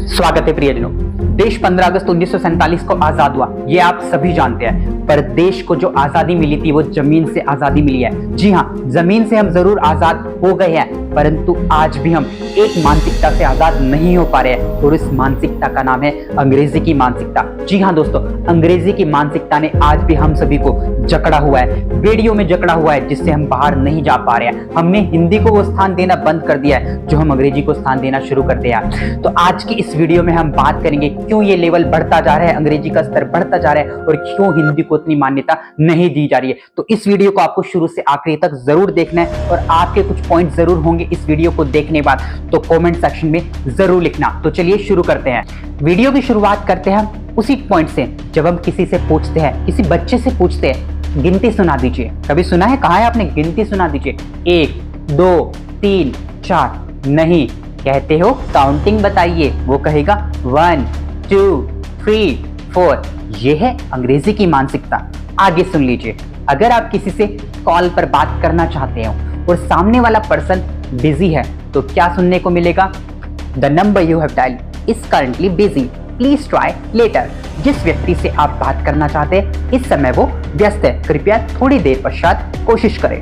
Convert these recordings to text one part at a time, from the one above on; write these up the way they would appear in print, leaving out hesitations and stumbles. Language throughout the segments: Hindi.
स्वागत है प्रियजनों। देश 15 अगस्त 1947 को आजाद हुआ, ये आप सभी जानते हैं। पर देश को जो आजादी मिली थी वो जमीन से आजादी मिली है। जी हाँ, जमीन से हम जरूर आजाद हो गए हैं, परंतु आज भी हम एक मानसिकता से आजाद नहीं हो पा रहे हैं, और इस मानसिकता का नाम है अंग्रेजी की मानसिकता। जी हाँ दोस्तों, अंग्रेजी की मानसिकता ने आज भी हम सभी को जकड़ा हुआ है, बेड़ियों में जकड़ा हुआ है, जिससे हम बाहर नहीं जा पा रहे हैं। हमने हिंदी को वो स्थान देना बंद कर दिया है जो हम अंग्रेजी को स्थान देना शुरू कर दिया। तो आज की इस वीडियो में हम बात करेंगे क्यों ये लेवल बढ़ता जा रहा है, अंग्रेजी का स्तर बढ़ता जा रहा है, और क्यों हिंदी को उतनी मान्यता नहीं दी जा रही है। तो इस वीडियो को आपको शुरू से आखिरी तक जरूर देखना है, और आपके कुछ पॉइंट जरूर होंगे इस वीडियो को देखने बाद, तो कमेंट सेक्शन में जरूर लिखना। तो चलिए शुरू करते हैं। वीडियो की शुरुआत करते हैं उसी पॉइंट से जब हम किसी से पूछते हैं, किसी बच्चे से पूछते हैं, गिनती सुना दीजिए। कभी सुना है, कहा है आपने गिनती सुना दीजिए, 1 2 3 4? नहीं, कहते हो काउंटिंग बताइए, वो कहेगा 1 2 3 4। ये है अंग्रेजी की मानसिकता। आगे सुन लीजिए, अगर आप किसी से कॉल पर बात करना चाहते हो और सामने वाला पर्सन बिजी है, तो क्या सुनने को मिलेगा? The number you have dialled is currently busy, please try later. जिस व्यक्ति से आप बात करना चाहते हैं इस समय वो व्यस्त है, कृपया थोड़ी देर पश्चात कोशिश करें,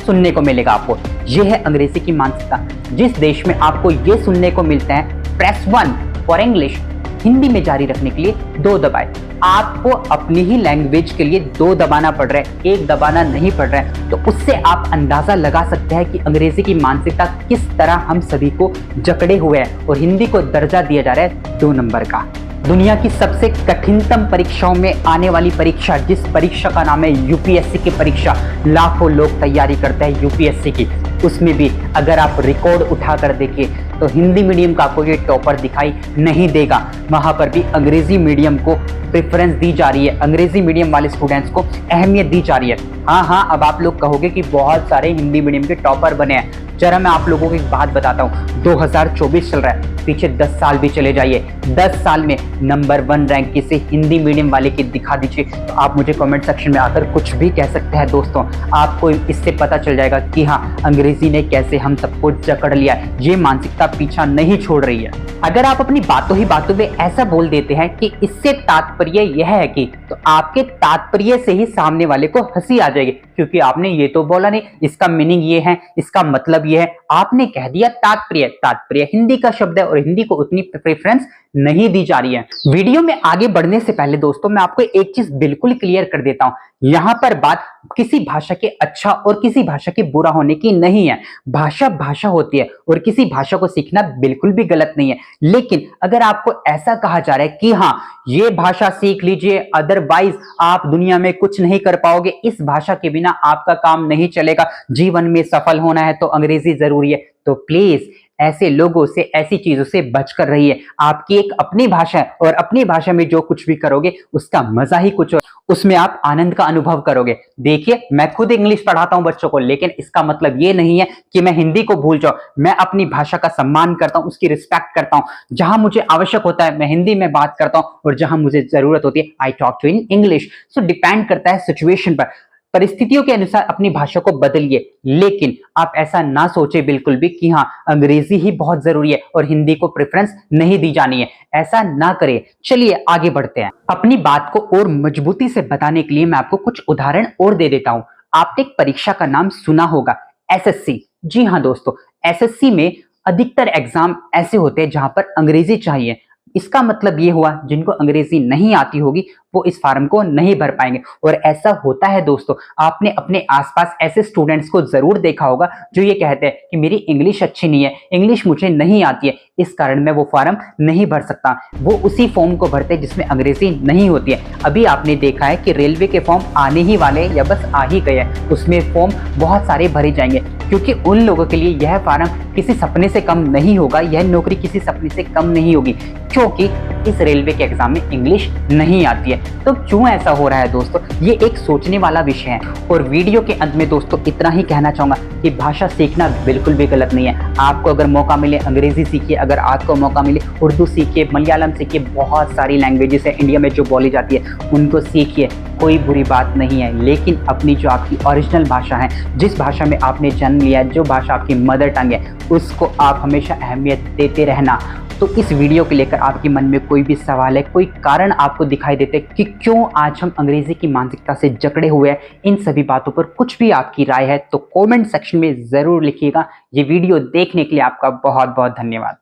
सुनने को मिलेगा आपको। यह है अंग्रेजी की मानसिकता। जिस देश में आपको यह सुनने को मिलता है प्रेस 1 फॉर इंग्लिश, हिंदी में जारी रखने के लिए 2 दबाए, आपको अपनी ही लैंग्वेज के लिए 2 दबाना पड़ रहा है, 1 दबाना नहीं पड़ रहा है। तो उससे आप अंदाजा लगा सकते हैं कि अंग्रेजी की मानसिकता किस तरह हम सभी को जकड़े हुए हैं, और हिंदी को दर्जा दिया जा रहा है 2 नंबर का। दुनिया की सबसे कठिनतम परीक्षाओं में आने वाली परीक्षा, जिस परीक्षा का नाम है यूपीएससी की परीक्षा, लाखों लोग तैयारी करते हैं यूपीएससी की, उसमें भी अगर आप रिकॉर्ड उठाकर देखिए तो हिंदी मीडियम का कोई टॉपर दिखाई नहीं देगा। वहां पर भी अंग्रेजी मीडियम को प्रेफरेंस दी जा रही है, अंग्रेजी मीडियम वाले स्टूडेंट्स को अहमियत दी जा रही है। हाँ, अब आप लोग कहोगे कि बहुत सारे हिंदी मीडियम के टॉपर बने हैं। जरा मैं आप लोगों को एक बात बताता हूँ, 2024 चल रहा है, पीछे 10 साल भी चले जाइए, 10 साल में नंबर 1 रैंक किसी हिंदी मीडियम वाले की दिखा दीजिए, तो आप मुझे कमेंट सेक्शन में आकर कुछ भी कह सकते हैं दोस्तों। आपको इससे पता चल जाएगा कि हाँ, अंग्रेजी ने कैसे हम सबको जकड़ लिया है। ये मानसिकता पीछा नहीं छोड़ रही है। अगर आप अपनी बातों ही बातों में ऐसा बोल देते हैं कि इससे तात्पर्य यह है कि, तो आपके तात्पर्य से ही सामने वाले को हंसी आ जाएगी, क्योंकि आपने ये तो बोला नहीं, इसका मीनिंग ये है, इसका मतलब ये है, आपने कह दिया तात्पर्य। तात्पर्य हिंदी का शब्द है और हिंदी को उतनी प्रेफरेंस नहीं दी जा रही है। वीडियो में आगे बढ़ने से पहले दोस्तों मैं आपको एक चीज बिल्कुल क्लियर कर देता हूं, यहां पर बात किसी भाषा के अच्छा और किसी भाषा के बुरा होने की नहीं है। भाषा भाषा होती है और किसी भाषा को सीखना बिल्कुल भी गलत नहीं है, लेकिन अगर आपको ऐसा कहा जा रहा है कि हाँ, ये भाषा सीख लीजिए, अदरवाइज आप दुनिया में कुछ नहीं कर पाओगे, इस भाषा के बिना आपका काम नहीं चलेगा, जीवन में सफल होना है तो अंग्रेजी जरूरी है, तो प्लीज ऐसे लोगों से, ऐसी चीजों से बचकर रहिए। आपकी एक अपनी भाषा है और अपनी भाषा में जो कुछ भी करोगे उसका मजा ही कुछ, उसमें आप आनंद का अनुभव करोगे। देखिए, मैं खुद इंग्लिश पढ़ाता हूं बच्चों को, लेकिन इसका मतलब ये नहीं है कि मैं हिंदी को भूल जाऊं। मैं अपनी भाषा का सम्मान करता हूं, उसकी रिस्पेक्ट करता हूं। जहां मुझे आवश्यक होता है मैं हिंदी में बात करता हूं, और जहां मुझे जरूरत होती है I talk to in English. So depend करता है सिचुएशन पर, परिस्थितियों के अनुसार अपनी भाषा को बदलिए, लेकिन आप ऐसा ना सोचे बिल्कुल भी कि हाँ, अंग्रेजी ही बहुत जरूरी है और हिंदी को प्रेफरेंस नहीं दी जानी है। ऐसा ना करें। चलिए आगे बढ़ते हैं। अपनी बात को और मजबूती से बताने के लिए मैं आपको कुछ उदाहरण और दे देता हूं। आपने एक परीक्षा का नाम सुना होगा, एसएससी। जी हाँ दोस्तों, एसएससी में अधिकतर एग्जाम ऐसे होते हैं जहां पर अंग्रेजी चाहिए। इसका मतलब ये हुआ, जिनको अंग्रेजी नहीं आती होगी वो इस फॉर्म को नहीं भर पाएंगे। और ऐसा होता है दोस्तों, आपने अपने आसपास ऐसे स्टूडेंट्स को जरूर देखा होगा जो ये कहते हैं कि मेरी इंग्लिश अच्छी नहीं है, इंग्लिश मुझे नहीं आती है, इस कारण मैं वो फॉर्म नहीं भर सकता। वो उसी फॉर्म को भरते हैं जिसमें अंग्रेजी नहीं होती है। अभी आपने देखा है कि रेलवे के फॉर्म आने ही वाले या बस आ ही गए हैं, उसमें फॉर्म बहुत सारे भरे जाएंगे, क्योंकि उन लोगों के लिए यह फॉर्म किसी सपने से कम नहीं होगा, यह नौकरी किसी सपने से कम नहीं होगी, क्योंकि इस रेलवे के एग्जाम में इंग्लिश नहीं आती है। तो क्यों ऐसा हो रहा है दोस्तों, ये एक सोचने वाला विषय है। और वीडियो के अंत में दोस्तों इतना ही कहना चाहूंगा कि भाषा सीखना बिल्कुल भी गलत नहीं है। आपको अगर मौका मिले अंग्रेजी सीखिए, अगर आपको मौका मिले उर्दू सीखिए, मलयालम सीखिए, बहुत सारी लैंग्वेजेस है इंडिया में जो बोली जाती है, उनको सीखिए, कोई बुरी बात नहीं है। लेकिन अपनी जो आपकी ओरिजिनल भाषा है, जिस भाषा में आपने जन्म लिया है, जो भाषा आपकी मदर टंग है, उसको आप हमेशा अहमियत देते रहना। तो इस वीडियो को लेकर आपके मन में कोई भी सवाल है, कोई कारण आपको दिखाई देते कि क्यों आज हम अंग्रेजी की मानसिकता से जकड़े हुए हैं, इन सभी बातों पर कुछ भी आपकी राय है तो कमेंट सेक्शन में जरूर लिखिएगा। ये वीडियो देखने के लिए आपका बहुत बहुत धन्यवाद।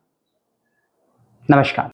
नमस्कार।